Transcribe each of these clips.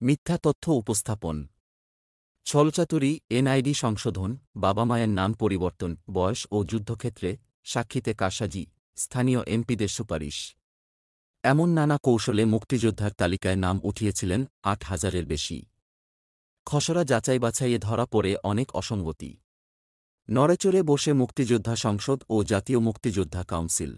মিথ্যা তথ্য উপস্থাপন, ছলচাতুরি, এনআইডি সংশোধন, বাবা মায়ের নাম পরিবর্তন, বয়স ও যুদ্ধক্ষেত্রে সাক্ষীতে কারসাজি, স্থানীয় এমপিদের সুপারিশ। এমন নানা কৌশলে মুক্তিযোদ্ধার তালিকায় নাম উঠিয়েছিলেন ৮,০০০-এর বেশি। খসড়া যাচাই বাছাইয়ে ধরা পড়ে অনেক অসঙ্গতি। নড়েচড়ে বসে মুক্তিযোদ্ধা সংসদ ও জাতীয় মুক্তিযোদ্ধা কাউন্সিল।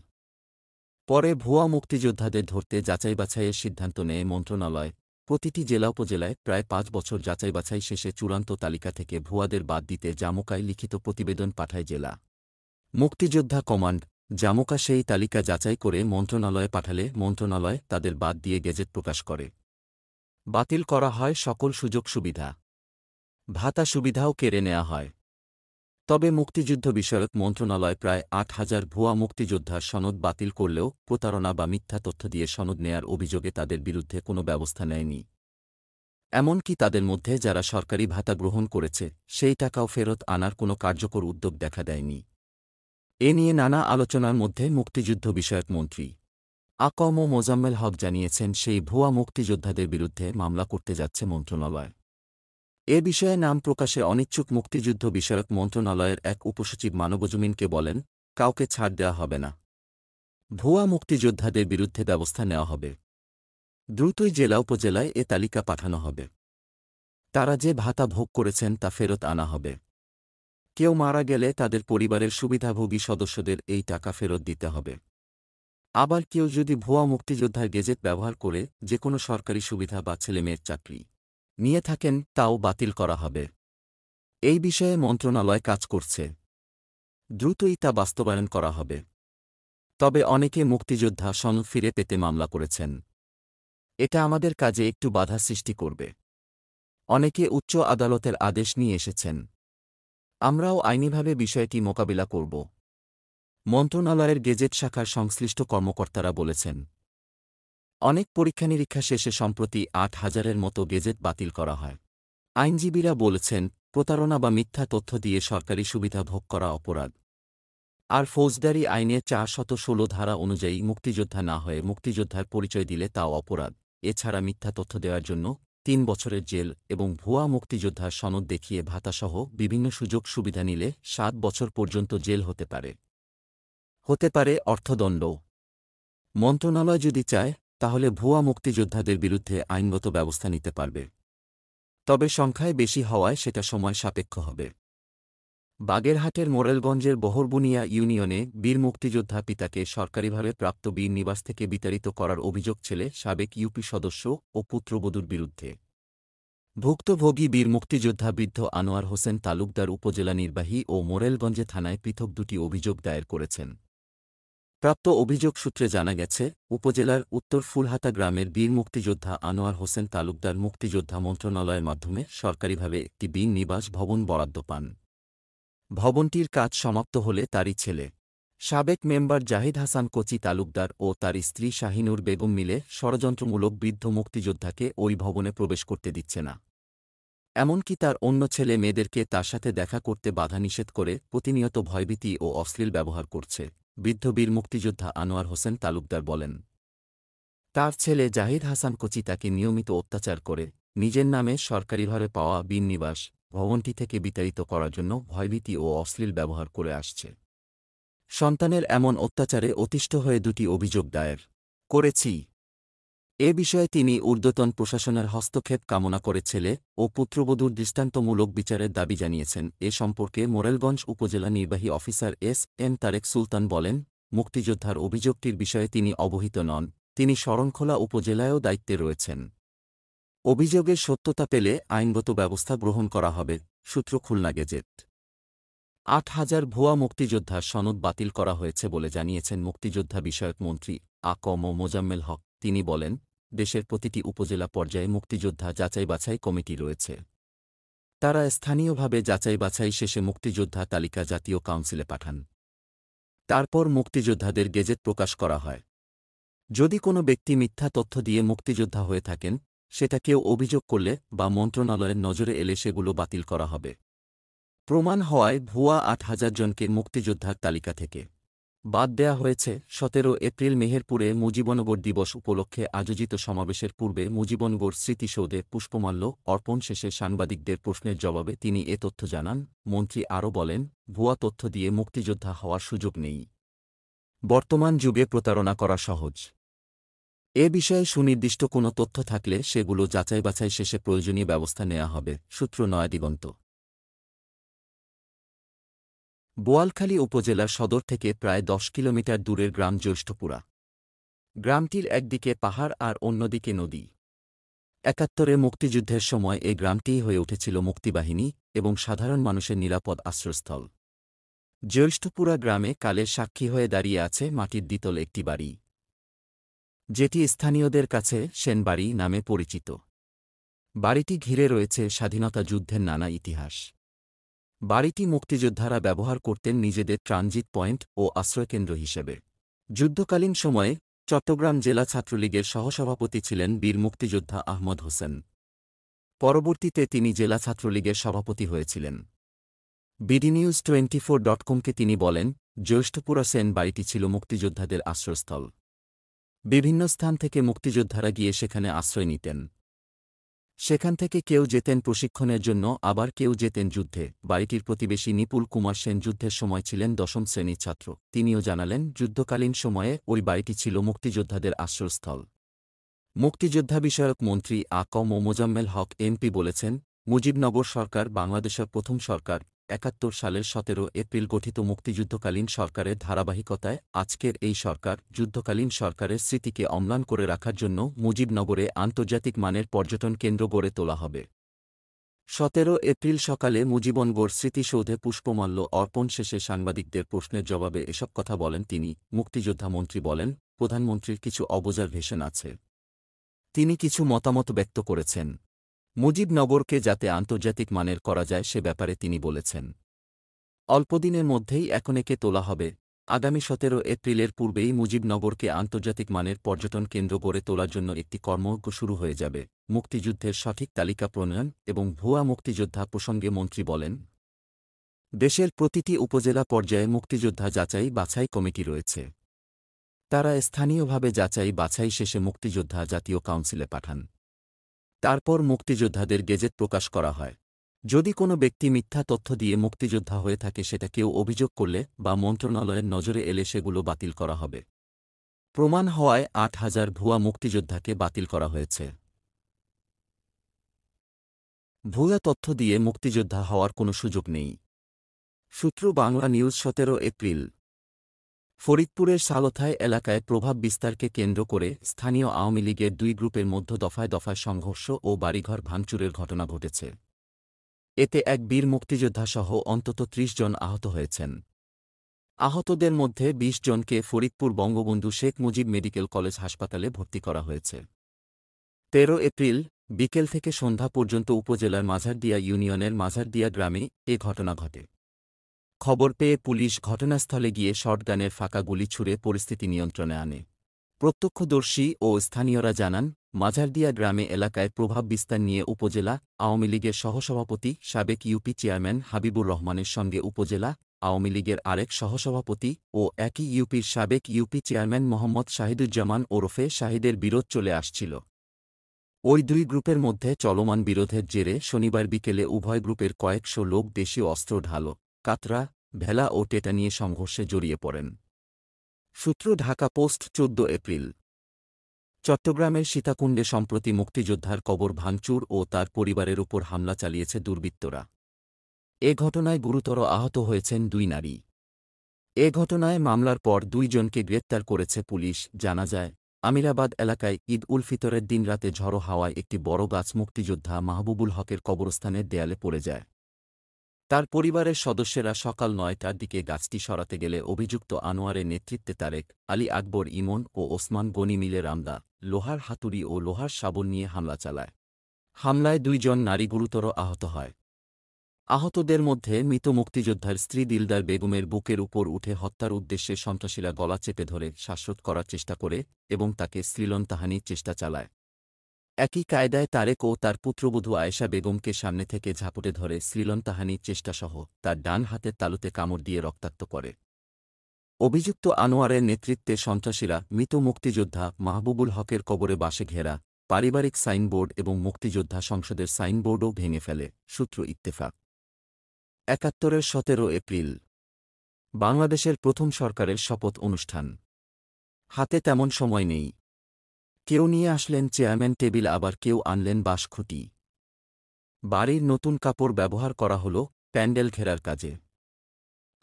পরে ভুয়া মুক্তিযোদ্ধাদের ধরতে যাচাই বাছাইয়ের সিদ্ধান্ত নেয় মন্ত্রণালয়। প্রতিটি জেলা উপজেলায় প্রায় ৫ বছর যাচাই বাছাই শেষে চূড়ান্ত তালিকা থেকে ভুয়াদের বাদ দিতে জামুকায় লিখিত প্রতিবেদন পাঠায় জেলা মুক্তিযোদ্ধা কমান্ড। জামুকা সেই তালিকা যাচাই করে মন্ত্রণালয়ে পাঠালে মন্ত্রণালয় তাদের বাদ দিয়ে গেজেট প্রকাশ করে। বাতিল করা হয় সকল সুযোগ সুবিধা, ভাতা সুবিধাও কেড়ে নেওয়া হয়। তবে মুক্তিযুদ্ধ বিষয়ক মন্ত্রণালয় প্রায় ৮,০০০ ভুয়া মুক্তিযোদ্ধার সনদ বাতিল করলেও প্রতারণা বা মিথ্যা তথ্য দিয়ে সনদ নেয়ার অভিযোগে তাদের বিরুদ্ধে কোনো ব্যবস্থা নেয়নি। এমনকি তাদের মধ্যে যারা সরকারি ভাতা গ্রহণ করেছে সেই টাকাও ফেরত আনার কোনো কার্যকর উদ্যোগ দেখা দেয়নি। এ নিয়ে নানা আলোচনার মধ্যে মুক্তিযুদ্ধ বিষয়ক মন্ত্রী আ.ক.ম মোজাম্মেল হক জানিয়েছেন সেই ভুয়া মুক্তিযোদ্ধাদের বিরুদ্ধে মামলা করতে যাচ্ছে মন্ত্রণালয়। এ বিষয়ে নাম প্রকাশে অনিচ্ছুক মুক্তিযুদ্ধ বিষয়ক মন্ত্রণালয়ের এক উপসচিব মানবজমিনকে বলেন, কাউকে ছাড় দেওয়া হবে না। ভুয়া মুক্তিযোদ্ধাদের বিরুদ্ধে ব্যবস্থা নেওয়া হবে। দ্রুতই জেলা উপজেলায় এ তালিকা পাঠানো হবে। তারা যে ভাতা ভোগ করেছেন তা ফেরত আনা হবে। কেউ মারা গেলে তাদের পরিবারের সুবিধাভোগী সদস্যদের এই টাকা ফেরত দিতে হবে। আবার কেউ যদি ভুয়া মুক্তিযোদ্ধার গেজেট ব্যবহার করে যে কোনো সরকারি সুবিধা বা ছেলেমেয়ের চাকরি নিয়ে থাকেন তাও বাতিল করা হবে। এই বিষয়ে মন্ত্রণালয় কাজ করছে। দ্রুতই তা বাস্তবায়ন করা হবে। তবে অনেকে মুক্তিযোদ্ধা সনদ ফিরে পেতে মামলা করেছেন। এটা আমাদের কাজে একটু বাধা সৃষ্টি করবে। অনেকে উচ্চ আদালতের আদেশ নিয়ে এসেছেন। আমরাও আইনিভাবে বিষয়টি মোকাবিলা করব, মন্ত্রণালয়ের গেজেট শাখার সংশ্লিষ্ট কর্মকর্তারা বলেছেন। অনেক পরীক্ষা-নিরীক্ষা শেষে সম্প্রতি ৮,০০০-এর মতো গেজেট বাতিল করা হয়। আইনজীবীরা বলেছেন, প্রতারণা বা মিথ্যা তথ্য দিয়ে সরকারি সুবিধা ভোগ করা অপরাধ। আর ফৌজদারি আইনে ৪১৬ ধারা অনুযায়ী মুক্তিযোদ্ধা না হয়ে মুক্তিযোদ্ধার পরিচয় দিলে তাও অপরাধ। এছাড়া মিথ্যা তথ্য দেওয়ার জন্য ৩ বছরের জেল এবং ভুয়া মুক্তিযোদ্ধার সনদ দেখিয়ে ভাতাসহ বিভিন্ন সুযোগ সুবিধা নিলে ৭ বছর পর্যন্ত জেল হতে পারে অর্থদণ্ডও। মন্ত্রণালয় যদি চায় তাহলে ভুয়া মুক্তিযোদ্ধাদের বিরুদ্ধে আইনগত ব্যবস্থা নিতে পারবে। তবে সংখ্যায় বেশি হওয়ায় সেটা সময় সাপেক্ষ হবে। বাগেরহাটের মোরেলগঞ্জের বহরবুনিয়া ইউনিয়নে বীর মুক্তিযোদ্ধা পিতাকে সরকারিভাবে প্রাপ্ত বীর নিবাস থেকে বিতাড়িত করার অভিযোগ ছেলে সাবেক ইউপি সদস্য ও পুত্রবধূর বিরুদ্ধে। ভুক্তভোগী বীর মুক্তিযোদ্ধা বৃদ্ধ আনোয়ার হোসেন তালুকদার উপজেলা নির্বাহী ও মোরেলগঞ্জে থানায় পৃথক দুটি অভিযোগ দায়ের করেছেন। প্রাপ্ত অভিযোগ সূত্রে জানা গেছে, উপজেলার উত্তর ফুলহাতা গ্রামের বীর মুক্তিযোদ্ধা আনোয়ার হোসেন তালুকদার মুক্তিযোদ্ধা মন্ত্রণালয়ের মাধ্যমে সরকারিভাবে একটি বীর নিবাস ভবন বরাদ্দ পান। ভবনটির কাজ সমাপ্ত হলে তারই ছেলে সাবেক মেম্বার জাহিদ হাসান কোচি তালুকদার ও তার স্ত্রী শাহিনুর বেগম মিলে ষড়যন্ত্রমূলক বৃদ্ধ মুক্তিযোদ্ধাকে ওই ভবনে প্রবেশ করতে দিচ্ছে না। এমনকি তার অন্য ছেলে মেয়েদেরকে তার সাথে দেখা করতে বাধা নিষেধ করে প্রতিনিয়ত ভয়ভীতি ও অশ্লীল ব্যবহার করছে। বৃদ্ধ বীর মুক্তিযোদ্ধা আনোয়ার হোসেন তালুকদার বলেন, তার ছেলে জাহিদ হাসান কোচি তাকে নিয়মিত অত্যাচার করে নিজের নামে সরকারিভাবে পাওয়া বীর নিবাস ভবনটি থেকে বিতাড়িত করার জন্য ভয়ভীতি ও অশ্লীল ব্যবহার করে আসছে। সন্তানের এমন অত্যাচারে অতিষ্ঠ হয়ে দুটি অভিযোগ দায়ের করেছি। এ বিষয়ে তিনি ঊর্ধ্বতন প্রশাসনের হস্তক্ষেপ কামনা করে ছেলে ও পুত্রবধূর দৃষ্টান্তমূলক বিচারের দাবি জানিয়েছেন। এ সম্পর্কে মোরেলগঞ্জ উপজেলা নির্বাহী অফিসার এস.এম. তারেক সুলতান বলেন, মুক্তিযোদ্ধার অভিযোগটির বিষয়ে তিনি অবহিত নন। তিনি শরণখোলা উপজেলায়ও দায়িত্বে রয়েছেন। অভিযোগের সত্যতা পেলে আইনগত ব্যবস্থা গ্রহণ করা হবে। সূত্র খুলনা গেজেট। ৮,০০০ ভুয়া মুক্তিযোদ্ধার সনদ বাতিল করা হয়েছে বলে জানিয়েছেন মুক্তিযোদ্ধা বিষয়ক মন্ত্রী আ.ক.ম মোজাম্মেল হক। তিনি বলেন, দেশের প্রতিটি উপজেলা পর্যায়ে মুক্তিযোদ্ধা যাচাই বাছাই কমিটি রয়েছে। তারা স্থানীয়ভাবে যাচাই বাছাই শেষে মুক্তিযোদ্ধা তালিকা জাতীয় কাউন্সিলে পাঠান। তারপর মুক্তিযোদ্ধাদের গেজেট প্রকাশ করা হয়। যদি কোনো ব্যক্তি মিথ্যা তথ্য দিয়ে মুক্তিযোদ্ধা হয়ে থাকেন, সেটা কেউ অভিযোগ করলে বা মন্ত্রণালয়ের নজরে এলে সেগুলো বাতিল করা হবে। প্রমাণ হওয়ায় ভুয়া ৮,০০০ জনকে মুক্তিযোদ্ধার তালিকা থেকে বাদ দেয়া হয়েছে। ১৭ এপ্রিল মেহেরপুরে মুজিবনগর দিবস উপলক্ষে আয়োজিত সমাবেশের পূর্বে মুজিবনগর স্মৃতিসৌধে পুষ্পমাল্য অর্পণ শেষে সাংবাদিকদের প্রশ্নের জবাবে তিনি এ তথ্য জানান। মন্ত্রী আরও বলেন, ভুয়া তথ্য দিয়ে মুক্তিযোদ্ধা হওয়ার সুযোগ নেই। বর্তমান যুগে প্রতারণা করা সহজ। এ বিষয়ে সুনির্দিষ্ট কোনো তথ্য থাকলে সেগুলো যাচাই-বাছাই শেষে প্রয়োজনীয় ব্যবস্থা নেওয়া হবে। সূত্র নয়াদিগন্ত। বোয়ালখালী উপজেলার সদর থেকে প্রায় ১০ কিলোমিটার দূরের গ্রাম জ্যৈষ্ঠপুরা। গ্রামটির একদিকে পাহাড় আর অন্যদিকে নদী। ৭১-এ মুক্তিযুদ্ধের সময় এই গ্রামটিই হয়ে উঠেছিল মুক্তিবাহিনী এবং সাধারণ মানুষের নিরাপদ আশ্রয়স্থল। জ্যৈষ্ঠপুরা গ্রামে কালের সাক্ষী হয়ে দাঁড়িয়ে আছে মাটির দ্বিতল একটি বাড়ি, যেটি স্থানীয়দের কাছে সেনবাড়ি নামে পরিচিত। বাড়িটি ঘিরে রয়েছে স্বাধীনতা যুদ্ধের নানা ইতিহাস। বাড়িটি মুক্তিযোদ্ধারা ব্যবহার করতেন নিজেদের ট্রানজিট পয়েন্ট ও আশ্রয়কেন্দ্র হিসেবে। যুদ্ধকালীন সময়ে চট্টগ্রাম জেলা ছাত্রলীগের সহসভাপতি ছিলেন বীর মুক্তিযোদ্ধা আহমদ হোসেন। পরবর্তীতে তিনি জেলা ছাত্রলীগের সভাপতি হয়েছিলেন। বিডিনিউজ24.com-কে তিনি বলেন, জ্যৈষ্ঠপুরা সেন বাড়িটি ছিল মুক্তিযোদ্ধাদের আশ্রয়স্থল। বিভিন্ন স্থান থেকে মুক্তিযোদ্ধারা গিয়ে সেখানে আশ্রয় নিতেন। সেখান থেকে কেউ যেতেন প্রশিক্ষণের জন্য, আবার কেউ যেতেন যুদ্ধে। বাড়িটির প্রতিবেশী নিপুল কুমার সেন যুদ্ধের সময় ছিলেন ১০ম শ্রেণীর ছাত্র। তিনিও জানালেন, যুদ্ধকালীন সময়ে ওই বাড়িটি ছিল মুক্তিযোদ্ধাদের আশ্রয়স্থল। মুক্তিযোদ্ধা বিষয়ক মন্ত্রী আ ক ম মোজাম্মেল হক এমপি বলেছেন, মুজিবনগর সরকার বাংলাদেশের প্রথম সরকার। ৭১ সালের ১৭ এপ্রিল গঠিত মুক্তিযুদ্ধকালীন সরকারের ধারাবাহিকতায় আজকের এই সরকার যুদ্ধকালীন সরকারের স্মৃতিকে অম্লান করে রাখার জন্য মুজিবনগরে আন্তর্জাতিক মানের পর্যটন কেন্দ্র গড়ে তোলা হবে। ১৭ এপ্রিল সকালে মুজিবনগর স্মৃতিসৌধে পুষ্পমাল্য অর্পণ শেষে সাংবাদিকদের প্রশ্নের জবাবে এসব কথা বলেন তিনি। মুক্তিযোদ্ধা মন্ত্রী বলেন, প্রধানমন্ত্রীর কিছু অবজারভেশন আছে। তিনি কিছু মতামত ব্যক্ত করেছেন। মুজিবনগরকে যাতে আন্তর্জাতিক মানের করা যায় সে ব্যাপারে তিনি বলেছেন। অল্পদিনের মধ্যেই একে তোলা হবে। আগামী ১৭ এপ্রিলের পূর্বেই মুজিবনগরকে আন্তর্জাতিক মানের পর্যটন কেন্দ্র গড়ে তোলার জন্য একটি কর্মযজ্ঞ শুরু হয়ে যাবে। মুক্তিযুদ্ধের সঠিক তালিকা প্রণয়ন এবং ভুয়া মুক্তিযোদ্ধা প্রসঙ্গে মন্ত্রী বলেন, দেশের প্রতিটি উপজেলা পর্যায়ে মুক্তিযোদ্ধা যাচাই বাছাই কমিটি রয়েছে। তারা স্থানীয়ভাবে যাচাই বাছাই শেষে মুক্তিযোদ্ধা জাতীয় কাউন্সিলে পাঠান। তারপর মুক্তিযোদ্ধাদের গেজেট প্রকাশ করা হয়। যদি কোনো ব্যক্তি মিথ্যা তথ্য দিয়ে মুক্তিযোদ্ধা হয়ে থাকে সেটা কেউ অভিযোগ করলে বা মন্ত্রণালয়ের নজরে এলে সেগুলো বাতিল করা হবে। প্রমাণ হওয়ায় ৮,০০০ ভুয়া মুক্তিযোদ্ধাকে বাতিল করা হয়েছে। ভুয়া তথ্য দিয়ে মুক্তিযোদ্ধা হওয়ার কোনো সুযোগ নেই। সূত্র বাংলা নিউজ ১৭ এপ্রিল। ফরিদপুরের সালথায় এলাকায় প্রভাব বিস্তারকে কেন্দ্র করে স্থানীয় আওয়ামী লীগের দুই গ্রুপের মধ্যে দফায় দফায় সংঘর্ষ ও বাড়িঘর ভাঙচুরের ঘটনা ঘটেছে। এতে এক বীর মুক্তিযোদ্ধাসহ অন্তত ৩০ জন আহত হয়েছেন। আহতদের মধ্যে ২০ জনকে ফরিদপুর বঙ্গবন্ধু শেখ মুজিব মেডিকেল কলেজ হাসপাতালে ভর্তি করা হয়েছে। ১৩ এপ্রিল বিকেল থেকে সন্ধ্যা পর্যন্ত উপজেলার মাঝারদিয়া ইউনিয়নের মাঝারদিয়া গ্রামে এ ঘটনা ঘটে। খবর পেয়ে পুলিশ ঘটনাস্থলে গিয়ে শটগানের ফাঁকা গুলি ছুড়ে পরিস্থিতি নিয়ন্ত্রণে আনে। প্রত্যক্ষদর্শী ও স্থানীয়রা জানান, মাঝারদিয়া গ্রামে এলাকায় প্রভাব বিস্তার নিয়ে উপজেলা আওয়ামী লীগের সহসভাপতি সাবেক ইউপি চেয়ারম্যান হাবিবুর রহমানের সঙ্গে উপজেলা আওয়ামী লীগের আরেক সহসভাপতি ও একই ইউপির সাবেক ইউপি চেয়ারম্যান মোহাম্মদ শাহিদুজ্জামান ওরফে শাহিদের বিরোধ চলে আসছিল। ওই দুই গ্রুপের মধ্যে চলমান বিরোধের জেরে শনিবার বিকেলে উভয় গ্রুপের কয়েকশো লোক দেশীয় অস্ত্র ঢাল, কাতরা, ভেলা ও টেটা নিয়ে সংঘর্ষে জড়িয়ে পড়েন। সূত্র ঢাকা পোস্ট ১৪ এপ্রিল। চট্টগ্রামের সীতাকুণ্ডে সম্প্রতি মুক্তিযোদ্ধার কবর ভাঙচুর ও তার পরিবারের উপর হামলা চালিয়েছে দুর্বৃত্তরা। এ ঘটনায় গুরুতর আহত হয়েছেন দুই নারী। এ ঘটনায় মামলার পর ২ জনকে গ্রেপ্তার করেছে পুলিশ। জানা যায়, আমিরাবাদ এলাকায় ঈদ উল ফিতরের দিন রাতে ঝড়ো হাওয়ায় একটি বড় গাছ মুক্তিযোদ্ধা মাহবুবুল হকের কবরস্থানের দেয়ালে পড়ে যায়। তার পরিবারের সদস্যরা সকাল ৯টার দিকে গাছটি সরাতে গেলে অভিযুক্ত আনোয়ারের নেতৃত্বে তারেক, আলী আকবর ইমন ও ওসমান গনি মিলে রামদা, লোহার হাতুড়ি ও লোহার শাবল নিয়ে হামলা চালায়। হামলায় ২ জন নারী গুরুতর আহত হয়। আহতদের মধ্যে মৃত মুক্তিযোদ্ধার স্ত্রী দিলদার বেগমের বুকের উপর উঠে হত্যার উদ্দেশ্যে সন্ত্রাসীরা গলা চেপে ধরে শ্বাসরোধ করার চেষ্টা করে এবং তাকে শ্লীলতাহানির চেষ্টা চালায়। একই কায়দায় তারেক ও তার পুত্রবধূ আয়েশা বেগমকে সামনে থেকে ঝাপটে ধরে শ্লীলতাহানির চেষ্টাসহ তার ডান হাতের তালুতে কামড় দিয়ে রক্তাক্ত করে। অভিযুক্ত আনোয়ারের নেতৃত্বে সন্ত্রাসীরা মৃত মুক্তিযোদ্ধা মাহবুবুল হকের কবরে বাসে ঘেরা পারিবারিক সাইনবোর্ড এবং মুক্তিযোদ্ধা সংসদের সাইনবোর্ডও ভেঙে ফেলে। সূত্র ইত্তেফাক। ৭১-এর ১৭ এপ্রিল বাংলাদেশের প্রথম সরকারের শপথ অনুষ্ঠান। হাতে তেমন সময় নেই। কেউ নিয়ে আসলেন চেয়ারম্যান টেবিল, আবার কেউ আনলেন বাঁশখুঁটি। বাড়ির নতুন কাপড় ব্যবহার করা হল প্যান্ডেল ঘেরার কাজে।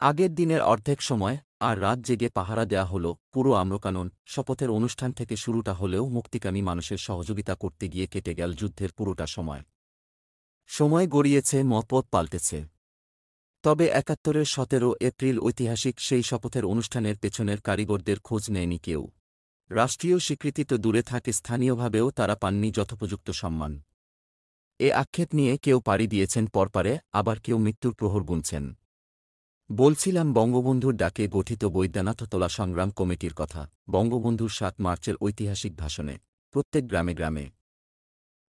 আগের দিনের অর্ধেক সময় আর রাত জেগে পাহারা দেয়া হল পুরো আম্রকানন। শপথের অনুষ্ঠান থেকে শুরুটা হলেও মুক্তিকামী মানুষের সহযোগিতা করতে গিয়ে কেটে গেল যুদ্ধের পুরোটা সময়। সময় গড়িয়েছে, মতপথ পাল্টেছে। তবে ৭১-এর ১৭ এপ্রিল ঐতিহাসিক সেই শপথের অনুষ্ঠানের পেছনের কারিগরদের খোঁজ নেয়নি কেউ। রাষ্ট্রীয় স্বীকৃতি তো দূরে থাকে, স্থানীয়ভাবেও তারা পাননি যথোপযুক্ত সম্মান। এ আক্ষেপ নিয়ে কেউ পাড়ি দিয়েছেন পরপারে, আবার কেউ মৃত্যুর প্রহর গুনছেন। বলছিলাম বঙ্গবন্ধুর ডাকে গঠিত বৈদ্যনাথতলা সংগ্রাম কমিটির কথা। বঙ্গবন্ধুর ৭ মার্চের ঐতিহাসিক ভাষণে প্রত্যেক গ্রামে গ্রামে,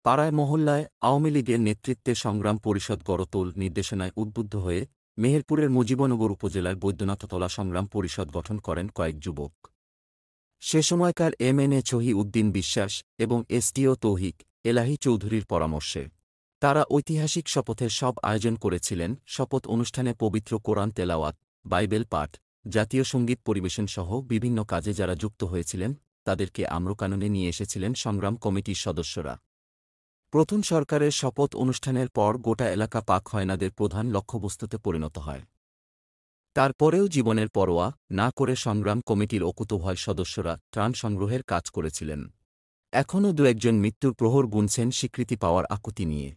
পাড়ায় মহল্লায় আওয়ামী লীগের নেতৃত্বে সংগ্রাম পরিষদ গড়ে তোল নির্দেশনায় উদ্বুদ্ধ হয়ে মেহেরপুরের মুজিবনগর উপজেলার বৈদ্যনাথতলা সংগ্রাম পরিষদ গঠন করেন কয়েক যুবক। সে সময়কার এমএনএ ছহি উদ্দিন বিশ্বাস এবং এসটিও তৌহিক এলাহী চৌধুরীর পরামর্শে তারা ঐতিহাসিক শপথের সব আয়োজন করেছিলেন। শপথ অনুষ্ঠানে পবিত্র কোরআন তেলাওয়াত, বাইবেল পাঠ, জাতীয় সঙ্গীত পরিবেশন সহ বিভিন্ন কাজে যারা যুক্ত হয়েছিলেন তাদেরকে আম্রকাননে নিয়ে এসেছিলেন সংগ্রাম কমিটির সদস্যরা। প্রথম সরকারের শপথ অনুষ্ঠানের পর গোটা এলাকা পাক হায়নাদের প্রধান লক্ষ্যবস্তুতে পরিণত হয়। তারপরেও জীবনের পরোয়া না করে সংগ্রাম কমিটির অকুতোভয় সদস্যরা ত্রাণ সংগ্রহের কাজ করেছিলেন। এখনও দু-একজন মৃত্যুর প্রহর গুনছেন স্বীকৃতি পাওয়ার আকুতি নিয়ে।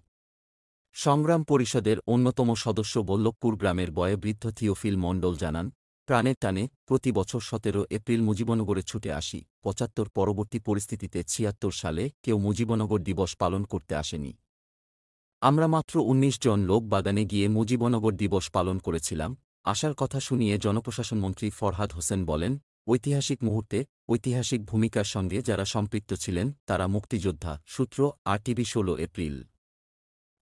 সংগ্রাম পরিষদের অন্যতম সদস্য বল্লভপুর গ্রামের বয়োবৃদ্ধ থিওফিল মণ্ডল জানান, প্রাণের টানে প্রতি বছর ১৭ এপ্রিল মুজিবনগরে ছুটে আসি। ৭৫ পরবর্তী পরিস্থিতিতে ৭৬ সালে কেউ মুজিবনগর দিবস পালন করতে আসেনি। আমরা মাত্র ১৯ জন লোক বাগানে গিয়ে মুজিবনগর দিবস পালন করেছিলাম। আসার কথা শুনিয়ে জনপ্রশাসনমন্ত্রী ফরহাদ হোসেন বলেন, ঐতিহাসিক মুহূর্তে ঐতিহাসিক ভূমিকার সঙ্গে যারা সম্পৃক্ত ছিলেন তারা মুক্তিযোদ্ধা। সূত্র আরটিভি। ১৬ এপ্রিল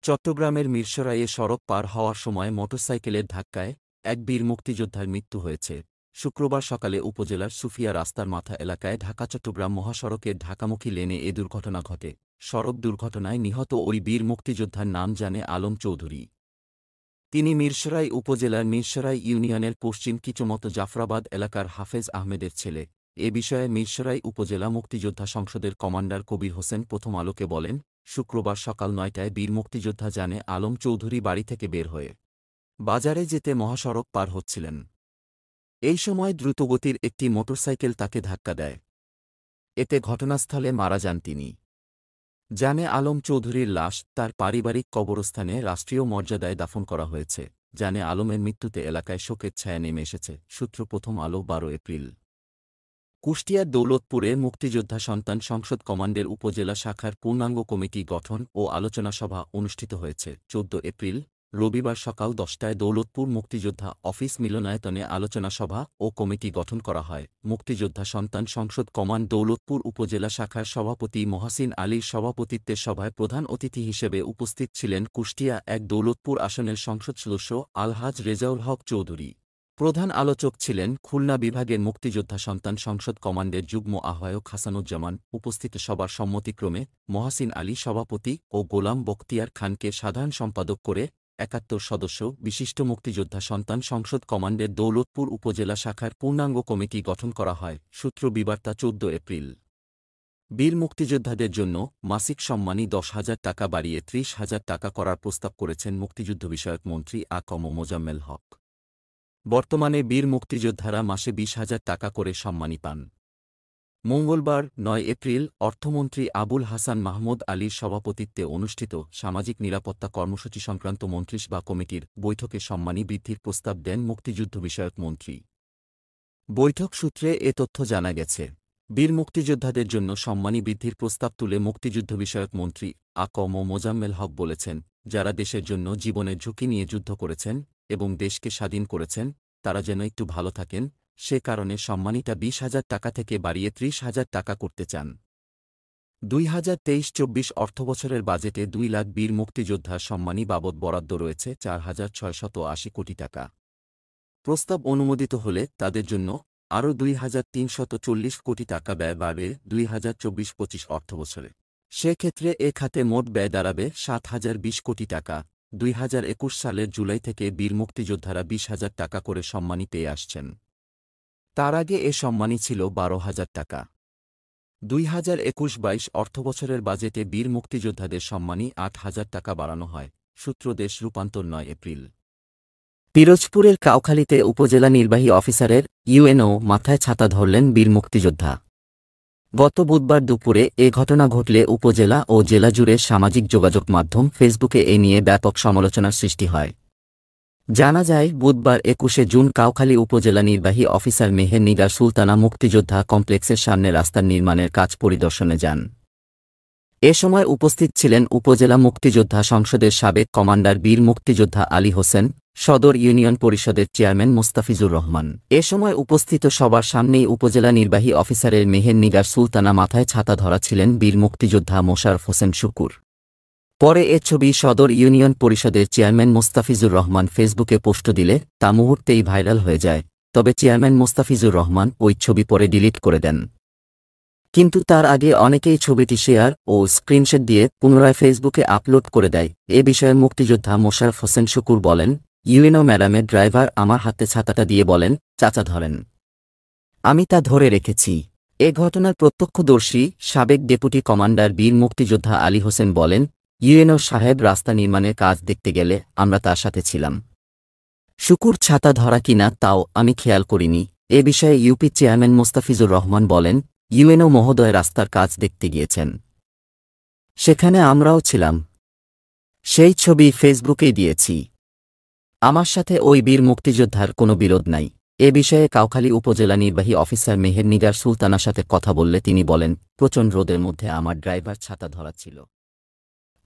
চট্টগ্রামের মিরসরাইয়ে সড়ক পার হওয়ার সময় মোটরসাইকেলের ধাক্কায় এক বীর মুক্তিযোদ্ধার মৃত্যু হয়েছে। শুক্রবার সকালে উপজেলার সুফিয়া রাস্তার মাথা এলাকায় ঢাকা-চট্টগ্রাম মহাসড়কের ঢাকামুখী লেনে এ দুর্ঘটনা ঘটে। সড়ক দুর্ঘটনায় নিহত ওই বীর মুক্তিযোদ্ধার নাম জানে আলম চৌধুরী। তিনি মিরসরাই উপজেলার মিরসরাই ইউনিয়নের পশ্চিম কিচুমত জাফরাবাদ এলাকার হাফেজ আহমেদের ছেলে। এ বিষয়ে মিরসরাই উপজেলা মুক্তিযোদ্ধা সংসদের কমান্ডার কবির হোসেন প্রথম আলোকে বলেন, শুক্রবার সকাল ৯টায় বীর মুক্তিযোদ্ধা জানে আলম চৌধুরী বাড়ি থেকে বের হয়ে বাজারে যেতে মহাসড়ক পার হচ্ছিলেন। এই সময় দ্রুতগতির একটি মোটরসাইকেল তাকে ধাক্কা দেয়। এতে ঘটনাস্থলে মারা যান তিনি। জানে আলম চৌধুরীর লাশ তার পারিবারিক কবরস্থানে রাষ্ট্রীয় মর্যাদায় দাফন করা হয়েছে। জানে আলমের মৃত্যুতে এলাকায় শোকের ছায়া নেমে এসেছে। সূত্র প্রথম আলো। ১২ এপ্রিল কুষ্টিয়ার দৌলতপুরে মুক্তিযোদ্ধা সন্তান সংসদ কমান্ডের উপজেলা শাখার পূর্ণাঙ্গ কমিটি গঠন ও আলোচনা সভা অনুষ্ঠিত হয়েছে। ১৪ এপ্রিল রবিবার সকাল ১০টায় দৌলতপুর মুক্তিযোদ্ধা অফিস মিলনায়তনে আলোচনা সভা ও কমিটি গঠন করা হয়। মুক্তিযোদ্ধা সন্তান সংসদ কমান্ড দৌলতপুর উপজেলা শাখার সভাপতি মহাসিন আলীর সভাপতিত্বে সভায় প্রধান অতিথি হিসেবে উপস্থিত ছিলেন কুষ্টিয়া ১ দৌলতপুর আসনের সংসদ সদস্য আলহাজ রেজাউল হক চৌধুরী। প্রধান আলোচক ছিলেন খুলনা বিভাগের মুক্তিযোদ্ধা সন্তান সংসদ কমান্ডের যুগ্ম আহ্বায়ক হাসানুজ্জামান। উপস্থিত সবার সম্মতিক্রমে মহাসিন আলী সভাপতি ও গোলাম বখতিয়ার খানকে সাধারণ সম্পাদক করে ৭১ সদস্য বিশিষ্ট মুক্তিযোদ্ধা সন্তান সংসদ কমান্ডের দৌলতপুর উপজেলা শাখার পূর্ণাঙ্গ কমিটি গঠন করা হয়। সূত্র বিবার্তা। ১৪ এপ্রিল বীর মুক্তিযোদ্ধাদের জন্য মাসিক সম্মানী ১০,০০০ টাকা বাড়িয়ে ৩০,০০০ টাকা করার প্রস্তাব করেছেন মুক্তিযুদ্ধ বিষয়ক মন্ত্রী আ.ক.ম মোজাম্মেল হক। বর্তমানে বীর মুক্তিযোদ্ধারা মাসে ২০,০০০ টাকা করে সম্মানী পান। মঙ্গলবার ৯ এপ্রিল অর্থমন্ত্রী আবুল হাসান মাহমুদ আলীর সভাপতিত্বে অনুষ্ঠিত সামাজিক নিরাপত্তা কর্মসূচি সংক্রান্ত মন্ত্রিসভা কমিটির বৈঠকে সম্মানী বৃদ্ধির প্রস্তাব দেন মুক্তিযুদ্ধ বিষয়ক মন্ত্রী। বৈঠক সূত্রে এ তথ্য জানা গেছে। বীর মুক্তিযোদ্ধাদের জন্য সম্মানী বৃদ্ধির প্রস্তাব তুলে মুক্তিযুদ্ধ বিষয়ক মন্ত্রী আ.ক.ম মোজাম্মেল হক বলেছেন, যারা দেশের জন্য জীবনের ঝুঁকি নিয়ে যুদ্ধ করেছেন এবং দেশকে স্বাধীন করেছেন তারা যেন একটু ভালো থাকেন, সে কারণে সম্মানীটা ২০,০০০ টাকা থেকে বাড়িয়ে ৩০,০০০ টাকা করতে চান। ২০২৩-২৪ অর্থবছরের বাজেটে ২ লাখ বীর মুক্তিযোদ্ধার সম্মানী বাবদ বরাদ্দ রয়েছে ৪,৬৮০ কোটি টাকা। প্রস্তাব অনুমোদিত হলে তাদের জন্য আরও ২,৩৪০ কোটি টাকা ব্যয় বাড়বে ২০২৪-২৫ অর্থবছরে। সেক্ষেত্রে এ খাতে মোট ব্যয় দাঁড়াবে ৭,০২০ কোটি টাকা। ২০২১ সালের জুলাই থেকে বীর মুক্তিযোদ্ধারা ২০,০০০ টাকা করে সম্মানী পেয়ে আসছেন। তার আগে এ সম্মানী ছিল ১২,০০০ টাকা। ২০২১-২২ অর্থবছরের বাজেটে বীর মুক্তিযোদ্ধাদের সম্মানী ৮,০০০ টাকা বাড়ানো হয়। সূত্র দেশ রূপান্তর ৯ এপ্রিল। পিরোজপুরের কাউখালীতে উপজেলা নির্বাহী অফিসারের ইউএনও মাথায় ছাতা ধরলেন বীর মুক্তিযোদ্ধা। গত বুধবার দুপুরে এ ঘটনা ঘটলে উপজেলা ও জেলা জুড়ে সামাজিক যোগাযোগ মাধ্যম ফেসবুকে এ নিয়ে ব্যাপক সমালোচনার সৃষ্টি হয়। জানা যায়, বুধবার ২১শে জুন কাউখালী উপজেলা নির্বাহী অফিসার মেহের নিগার সুলতানা মুক্তিযোদ্ধা কমপ্লেক্সের সামনে রাস্তার নির্মাণের কাজ পরিদর্শনে যান। এ সময় উপস্থিত ছিলেন উপজেলা মুক্তিযোদ্ধা সংসদের সাবেক কমান্ডার বীর মুক্তিযোদ্ধা আলী হোসেন, সদর ইউনিয়ন পরিষদের চেয়ারম্যান মোস্তাফিজুর রহমান। এ সময় উপস্থিত সবার সামনেই উপজেলা নির্বাহী অফিসারের মেহের নিগার সুলতানা মাথায় ছাতা ধরা ছিলেন বীর মুক্তিযোদ্ধা মোশাররফ হোসেন শুকুর। পরে এ ছবি সদর ইউনিয়ন পরিষদের চেয়ারম্যান মোস্তাফিজুর রহমান ফেসবুকে পোস্ট দিলে তা মুহূর্তেই ভাইরাল হয়ে যায়। তবে চেয়ারম্যান মোস্তাফিজুর রহমান ওই ছবি পরে ডিলিট করে দেন। কিন্তু তার আগে অনেকেই ছবিটি শেয়ার ও স্ক্রিনশট দিয়ে পুনরায় ফেসবুকে আপলোড করে দেয়। এ বিষয়ে মুক্তিযোদ্ধা মোশাররফ হোসেন শুকুর বলেন, ইউএনও ম্যাডামের ড্রাইভার আমার হাতে ছাতাটা দিয়ে বলেন, চাচা ধরেন। আমি তা ধরে রেখেছি। এ ঘটনার প্রত্যক্ষদর্শী সাবেক ডেপুটি কমান্ডার বীর মুক্তিযোদ্ধা আলী হোসেন বলেন, ইউএনও সাহেব রাস্তা নির্মাণের কাজ দেখতে গেলে আমরা তার সাথে ছিলাম। শুকুর ছাতা ধরা কিনা তাও আমি খেয়াল করিনি। এ বিষয়ে ইউপি চেয়ারম্যান মোস্তাফিজুর রহমান বলেন, ইউএনও মহোদয় রাস্তার কাজ দেখতে গিয়েছেন, সেখানে আমরাও ছিলাম। সেই ছবি ফেসবুকেই দিয়েছি। আমার সাথে ওই বীর মুক্তিযোদ্ধার কোনো বিরোধ নাই। এ বিষয়ে কাউখালী উপজেলা নির্বাহী অফিসার মেহের নিগার সুলতানার সাথে কথা বললে তিনি বলেন, প্রচণ্ড রোদের মধ্যে আমার ড্রাইভার ছাতা ধরা ছিল।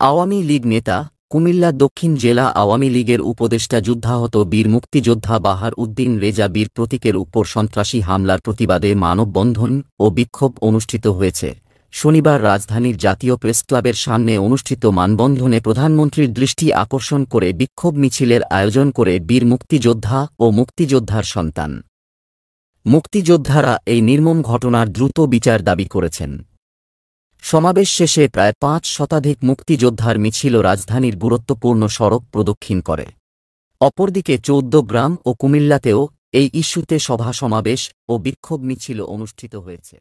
আওয়ামী লীগ নেতা, কুমিল্লা দক্ষিণ জেলা আওয়ামী লীগের উপদেষ্টা যুদ্ধাহত বীর মুক্তিযোদ্ধা বাহার উদ্দিন রেজা বীর প্রতীকের উপর সন্ত্রাসী হামলার প্রতিবাদে মানববন্ধন ও বিক্ষোভ অনুষ্ঠিত হয়েছে। শনিবার রাজধানীর জাতীয় প্রেসক্লাবের সামনে অনুষ্ঠিত মানববন্ধনে প্রধানমন্ত্রীর দৃষ্টি আকর্ষণ করে বিক্ষোভ মিছিলের আয়োজন করে বীর মুক্তিযোদ্ধা ও মুক্তিযোদ্ধার সন্তান। মুক্তিযোদ্ধারা এই নির্মম ঘটনার দ্রুত বিচার দাবি করেছেন। সমাবেশ শেষে প্রায় ৫ শতাধিক মুক্তিযোদ্ধার মিছিল রাজধানীর গুরুত্বপূর্ণ সড়ক প্রদক্ষিণ করে। অপরদিকে ১৪ গ্রাম ও কুমিল্লাতেও এই ইস্যুতে সভা সমাবেশ ও বিক্ষোভ মিছিল অনুষ্ঠিত হয়েছে।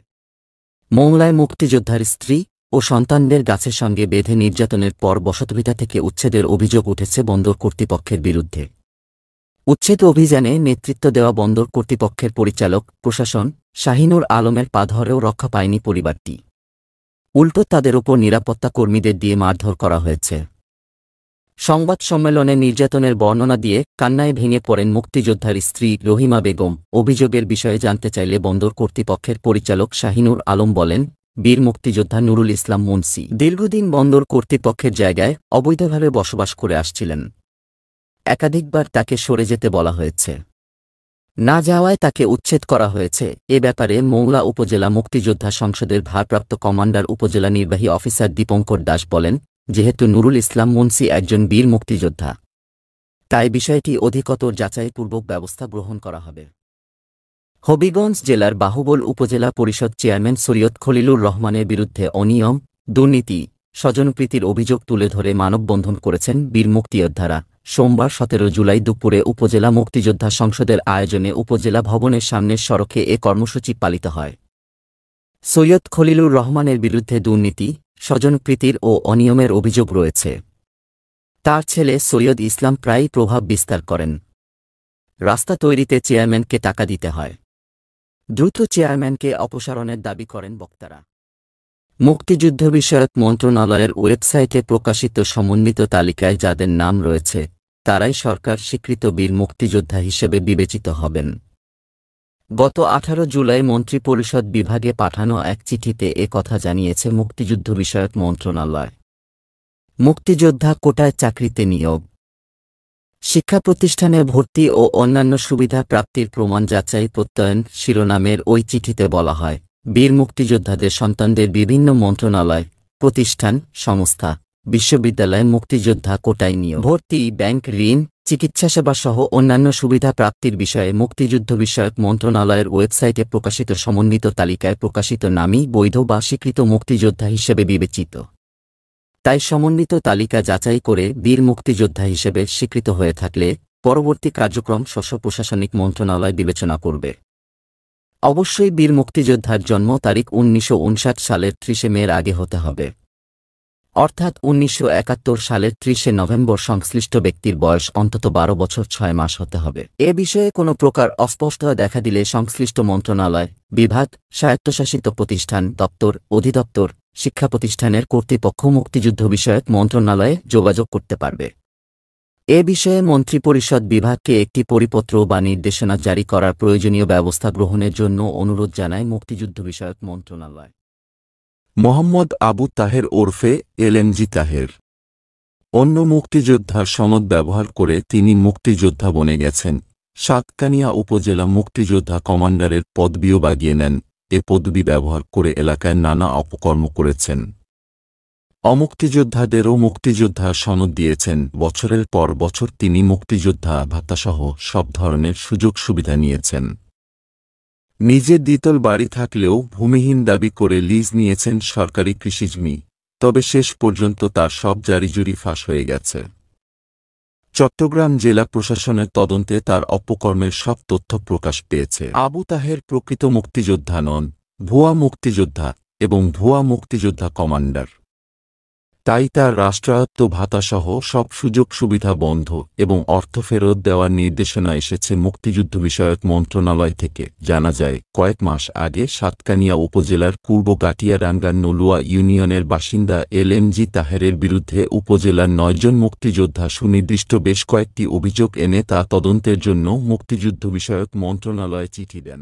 মংলায় মুক্তিযোদ্ধার স্ত্রী ও সন্তানদের গাছের সঙ্গে বেঁধে নির্যাতনের পর বসতভিটা থেকে উচ্ছেদের অভিযোগ উঠেছে বন্দর কর্তৃপক্ষের বিরুদ্ধে। উচ্ছেদ অভিযানে নেতৃত্ব দেওয়া বন্দর কর্তৃপক্ষের পরিচালক প্রশাসন শাহিনুর আলমের পা ধরেও রক্ষা পায়নি পরিবারটি। উল্টো তাদের ওপর নিরাপত্তা কর্মীদের দিয়ে মারধর করা হয়েছে। সংবাদ সম্মেলনে নির্যাতনের বর্ণনা দিয়ে কান্নায় ভেঙে পড়েন মুক্তিযোদ্ধার স্ত্রী রহিমা বেগম। অভিযোগের বিষয়ে জানতে চাইলে বন্দর কর্তৃপক্ষের পরিচালক শাহিনুর আলম বলেন, বীর মুক্তিযোদ্ধা নুরুল ইসলাম মুন্সি দীর্ঘদিন বন্দর কর্তৃপক্ষের জায়গায় অবৈধভাবে বসবাস করে আসছিলেন। একাধিকবার তাকে সরে যেতে বলা হয়েছে, না যাওয়ায় তাকে উচ্ছেদ করা হয়েছে। এ ব্যাপারে মংলা উপজেলা মুক্তিযোদ্ধা সংসদের ভারপ্রাপ্ত কমান্ডার উপজেলা নির্বাহী অফিসার দীপঙ্কর দাস বলেন, যেহেতু নুরুল ইসলাম মুন্সি একজন বীর মুক্তিযোদ্ধা, তাই বিষয়টি অধিকতর যাচাইপূর্বক ব্যবস্থা গ্রহণ করা হবে। হবিগঞ্জ জেলার বাহুবল উপজেলা পরিষদ চেয়ারম্যান সৈয়দ খলিলুর রহমানের বিরুদ্ধে অনিয়ম, দুর্নীতি, স্বজনপ্রীতির অভিযোগ তুলে ধরে মানববন্ধন করেছেন বীর মুক্তিযোদ্ধারা। সোমবার ১৭ জুলাই দুপুরে উপজেলা মুক্তিযোদ্ধা সংসদের আয়োজনে উপজেলা ভবনের সামনের সড়কে এ কর্মসূচি পালিত হয়। সৈয়দ খলিলুর রহমানের বিরুদ্ধে দুর্নীতি, স্বজনপ্রীতির ও অনিয়মের অভিযোগ রয়েছে। তার ছেলে সৈয়দ ইসলাম প্রায়ই প্রভাব বিস্তার করেন। রাস্তা তৈরিতে চেয়ারম্যানকে টাকা দিতে হয়। দ্রুত চেয়ারম্যানকে অপসারণের দাবি করেন বক্তারা। মুক্তিযুদ্ধ বিষয়ক মন্ত্রণালয়ের ওয়েবসাইটে প্রকাশিত সমন্বিত তালিকায় যাদের নাম রয়েছে তারাই সরকার স্বীকৃত বীর মুক্তিযোদ্ধা হিসেবে বিবেচিত হবেন। গত ১৮ জুলাই মন্ত্রিপরিষদ বিভাগে পাঠানো এক চিঠিতে এ কথা জানিয়েছে মুক্তিযুদ্ধ বিষয়ক মন্ত্রণালয়। মুক্তিযোদ্ধা কোটায় চাকরিতে নিয়োগ, শিক্ষা প্রতিষ্ঠানে ভর্তি ও অন্যান্য সুবিধা প্রাপ্তির প্রমাণ যাচাই প্রত্যয়ন শিরোনামের ওই চিঠিতে বলা হয়, বীর মুক্তিযোদ্ধাদের সন্তানদের বিভিন্ন মন্ত্রণালয়, প্রতিষ্ঠান, সংস্থা, বিশ্ববিদ্যালয়ে মুক্তিযোদ্ধা কোটায় নিয়োগ, ভর্তি, ব্যাংক ঋণ, চিকিৎসাসেবা সহ অন্যান্য সুবিধা প্রাপ্তির বিষয়ে মুক্তিযুদ্ধ বিষয়ক মন্ত্রণালয়ের ওয়েবসাইটে প্রকাশিত সমন্বিত তালিকায় প্রকাশিত নামই বৈধ বা স্বীকৃত মুক্তিযোদ্ধা হিসেবে বিবেচিত। তাই সমন্বিত তালিকা যাচাই করে বীর মুক্তিযোদ্ধা হিসেবে স্বীকৃত হয়ে থাকলে পরবর্তী কার্যক্রম প্রশাসনিক মন্ত্রণালয় বিবেচনা করবে। অবশ্যই বীর মুক্তিযোদ্ধার জন্ম তারিখ 1959 সালের 30 মের আগে হতে হবে, অর্থাৎ 1971 সালের 30 নভেম্বর সংশ্লিষ্ট ব্যক্তির বয়স অন্তত 12 বছর 6 মাস হতে হবে। এ বিষয়ে কোনো প্রকার অস্পষ্টতা দেখা দিলে সংশ্লিষ্ট মন্ত্রণালয়, বিভাগ, স্বায়ত্তশাসিত প্রতিষ্ঠান, দপ্তর, অধিদপ্তর, শিক্ষা প্রতিষ্ঠানের কর্তৃপক্ষ মুক্তিযুদ্ধ বিষয়ক মন্ত্রণালয়ে যোগাযোগ করতে পারবে। এ বিষয়ে মন্ত্রিপরিষদ বিভাগকে একটি পরিপত্র বা নির্দেশনা জারি করার প্রয়োজনীয় ব্যবস্থা গ্রহণের জন্য অনুরোধ জানায় মুক্তিযুদ্ধ বিষয়ক মন্ত্রণালয়। মোহাম্মদ আবু তাহের ওরফে এলএমজি তাহের। অন্য মুক্তিযোদ্ধার সনদ ব্যবহার করে তিনি মুক্তিযোদ্ধা বনে গেছেন। সাতকানিয়া উপজেলা মুক্তিযোদ্ধা কমান্ডারের পদবিও বাগিয়ে নেন। এ পদবি ব্যবহার করে এলাকায় নানা অপকর্ম করেছেন। অমুক্তিযোদ্ধাদেরও মুক্তিযোদ্ধা সনদ দিয়েছেন। বছরের পর বছর তিনি মুক্তিযোদ্ধা ভাতাসহ সব ধরনের সুযোগ সুবিধা নিয়েছেন। নিজের দ্বিতল বাড়ি থাকলেও ভূমিহীন দাবি করে লিজ নিয়েছেন সরকারি কৃষিজমি। তবে শেষ পর্যন্ত তার সব জারিজুরি ফাঁস হয়ে গেছে। চট্টগ্রাম জেলা প্রশাসনের তদন্তে তার অপকর্মের সব তথ্য প্রকাশ পেয়েছে। আবু তাহের প্রকৃত মুক্তিযোদ্ধা নন, ভুয়া মুক্তিযোদ্ধা এবং ভুয়া মুক্তিযোদ্ধা কমান্ডার। তাই তার রাষ্ট্রায়ত্ত ভাতাসহ সব সুযোগ সুবিধা বন্ধ এবং অর্থ ফেরত দেওয়ার নির্দেশনা এসেছে মুক্তিযুদ্ধ বিষয়ক মন্ত্রণালয় থেকে। জানা যায়, কয়েক মাস আগে সাতকানিয়া উপজেলার পূর্ব গাটিয়ারাঙ্গার নলুয়া ইউনিয়নের বাসিন্দা এলএমজি তাহেরের বিরুদ্ধে উপজেলার 9 জন মুক্তিযোদ্ধা সুনির্দিষ্ট বেশ কয়েকটি অভিযোগ এনে তা তদন্তের জন্য মুক্তিযুদ্ধ বিষয়ক মন্ত্রণালয়ে চিঠি দেন।